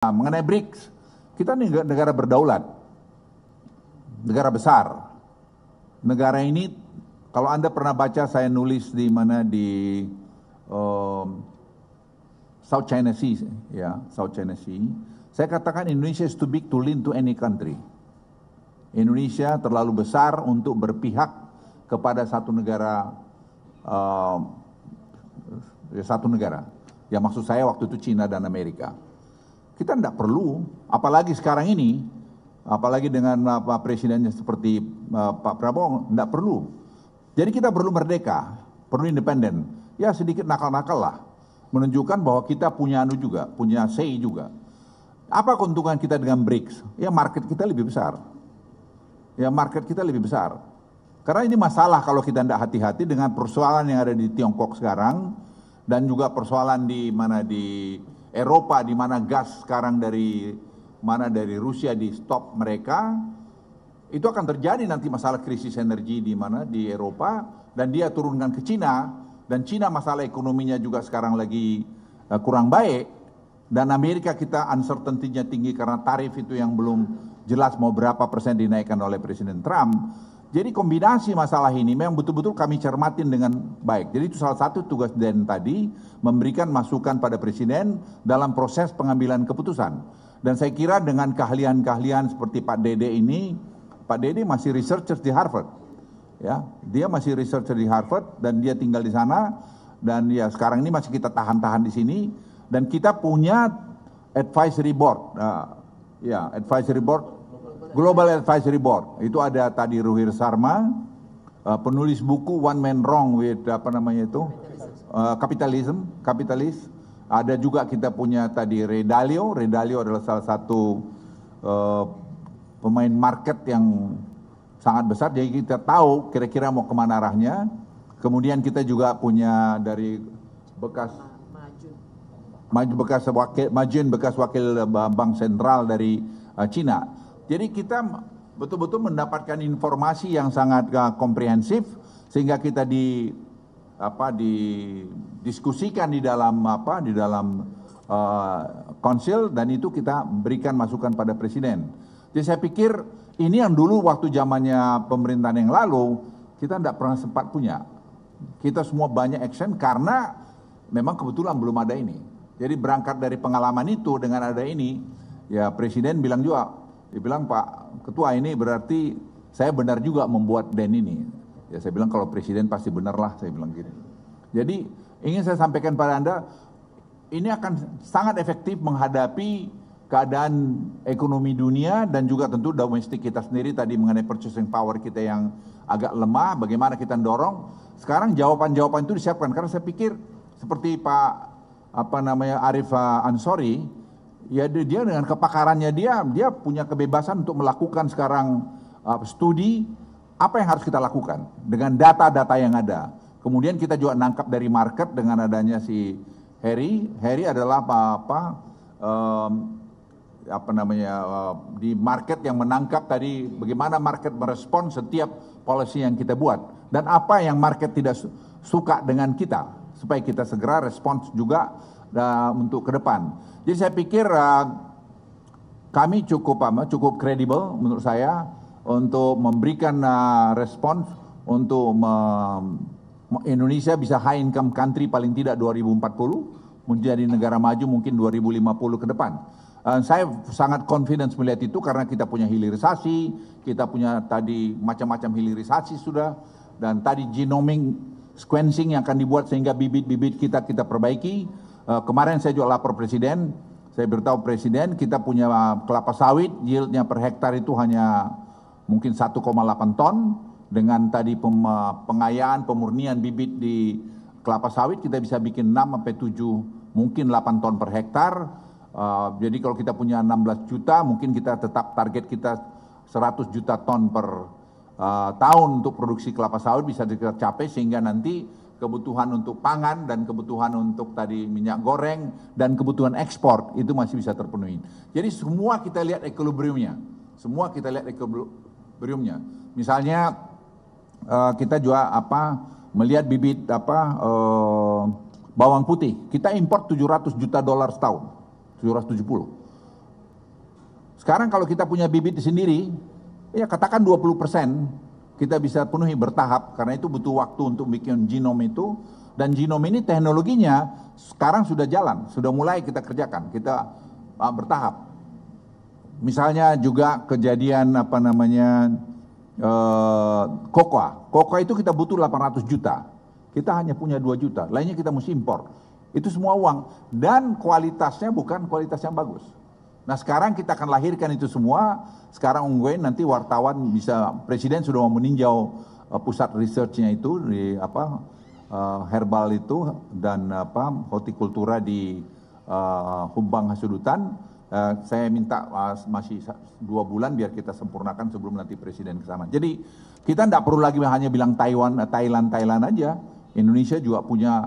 Nah, mengenai BRICS, kita negara berdaulat, negara besar. Negara ini, kalau Anda pernah baca saya nulis di mana di South China Sea, ya, South China Sea. Saya katakan Indonesia is too big to lean to any country. Indonesia terlalu besar untuk berpihak kepada satu negara, Ya, maksud saya waktu itu Cina dan Amerika. Kita tidak perlu, apalagi sekarang ini, apalagi dengan presidennya seperti Pak Prabowo, tidak perlu. Jadi kita perlu merdeka, perlu independen. Ya sedikit nakal-nakal lah, menunjukkan bahwa kita punya juga, punya say juga. Apa keuntungan kita dengan BRICS? Ya market kita lebih besar. Karena ini masalah kalau kita tidak hati-hati dengan persoalan yang ada di Tiongkok sekarang, dan juga persoalan di Eropa, di mana gas sekarang dari Rusia di stop mereka, itu akan terjadi nanti masalah krisis energi di Eropa, dan dia turunkan ke Cina, dan Cina masalah ekonominya juga sekarang lagi kurang baik, dan Amerika kita uncertainty-nya tinggi karena tarif itu yang belum jelas mau berapa persen dinaikkan oleh Presiden Trump. Jadi kombinasi masalah ini memang betul-betul kami cermatin dengan baik. Jadi itu salah satu tugas Den tadi, memberikan masukan pada Presiden dalam proses pengambilan keputusan. Dan saya kira dengan keahlian-keahlian seperti Pak Dede ini, Pak Dede masih researcher di Harvard. Ya, dia masih researcher di Harvard dan dia tinggal di sana, dan ya sekarang ini masih kita tahan-tahan di sini, dan kita punya advisory board. Advisory board, Global Advisory Board. Itu ada tadi Ruhir Sarma, penulis buku One Man Wrong with Kapitalis. Ada juga kita punya tadi Ray Dalio. Ray Dalio adalah salah satu pemain market yang sangat besar. Jadi kita tahu kira-kira mau kemana arahnya. Kemudian kita juga punya dari bekas wakil Bank Sentral dari Cina. Jadi kita betul-betul mendapatkan informasi yang sangat komprehensif, sehingga kita didiskusikan di dalam konsil, dan itu kita berikan masukan pada Presiden. Jadi saya pikir ini yang dulu waktu zamannya pemerintahan yang lalu kita tidak pernah sempat punya. Kita semua banyak action karena memang kebetulan belum ada ini. Jadi berangkat dari pengalaman itu, dengan ada ini, ya Presiden bilang juga, dia bilang, Pak Ketua, ini berarti saya benar juga membuat DEN ini. Ya saya bilang kalau Presiden pasti benar lah, saya bilang gitu. Jadi ingin saya sampaikan pada Anda, ini akan sangat efektif menghadapi keadaan ekonomi dunia dan juga tentu domestik kita sendiri, tadi mengenai purchasing power kita yang agak lemah, bagaimana kita dorong. Sekarang jawaban-jawaban itu disiapkan, karena saya pikir seperti Pak Arif Ansori, ya dia dengan kepakarannya dia punya kebebasan untuk melakukan sekarang studi apa yang harus kita lakukan dengan data-data yang ada. Kemudian kita juga nangkap dari market dengan adanya si Harry. Harry adalah di market yang menangkap tadi bagaimana market merespon setiap policy yang kita buat, dan apa yang market tidak suka dengan kita, supaya kita segera respons juga untuk ke depan. Jadi saya pikir kami cukup kredibel menurut saya untuk memberikan respons untuk Indonesia bisa high income country paling tidak 2040, menjadi negara maju mungkin 2050 ke depan. Saya sangat confidence melihat itu karena kita punya hilirisasi, kita punya tadi macam-macam hilirisasi sudah, dan tadi genomic sequencing yang akan dibuat sehingga bibit-bibit kita perbaiki. Kemarin saya juga lapor Presiden, saya beritahu Presiden kita punya kelapa sawit, yieldnya per hektar itu hanya mungkin 1,8 ton, dengan tadi pengayaan, pemurnian bibit di kelapa sawit kita bisa bikin 6 sampai 7, mungkin 8 ton per hektar. Jadi kalau kita punya 16 juta, mungkin kita tetap target kita 100 juta ton per tahun untuk produksi kelapa sawit bisa kita capai, sehingga nanti kebutuhan untuk pangan dan kebutuhan untuk tadi minyak goreng dan kebutuhan ekspor itu masih bisa terpenuhi. Jadi semua kita lihat equilibriumnya. Misalnya kita juga melihat bibit bawang putih. Kita import $700 juta setahun. 770. Sekarang kalau kita punya bibit sendiri, ya katakan 20% kita bisa penuhi bertahap, karena itu butuh waktu untuk bikin genom itu. Dan genom ini teknologinya sekarang sudah jalan, sudah mulai kita kerjakan, kita bertahap. Misalnya juga kejadian kokoa itu kita butuh 800 juta. Kita hanya punya 2 juta, lainnya kita mesti impor. Itu semua uang dan kualitasnya bukan kualitas yang bagus. Nah sekarang kita akan lahirkan itu semua. Sekarang ungguin nanti wartawan bisa, presiden sudah mau meninjau pusat researchnya itu di herbal itu dan hortikultura di Humbang Hasudutan. Saya minta masih 2 bulan biar kita sempurnakan sebelum nanti presiden ke sana. Jadi kita tidak perlu lagi hanya bilang Thailand aja. Indonesia juga punya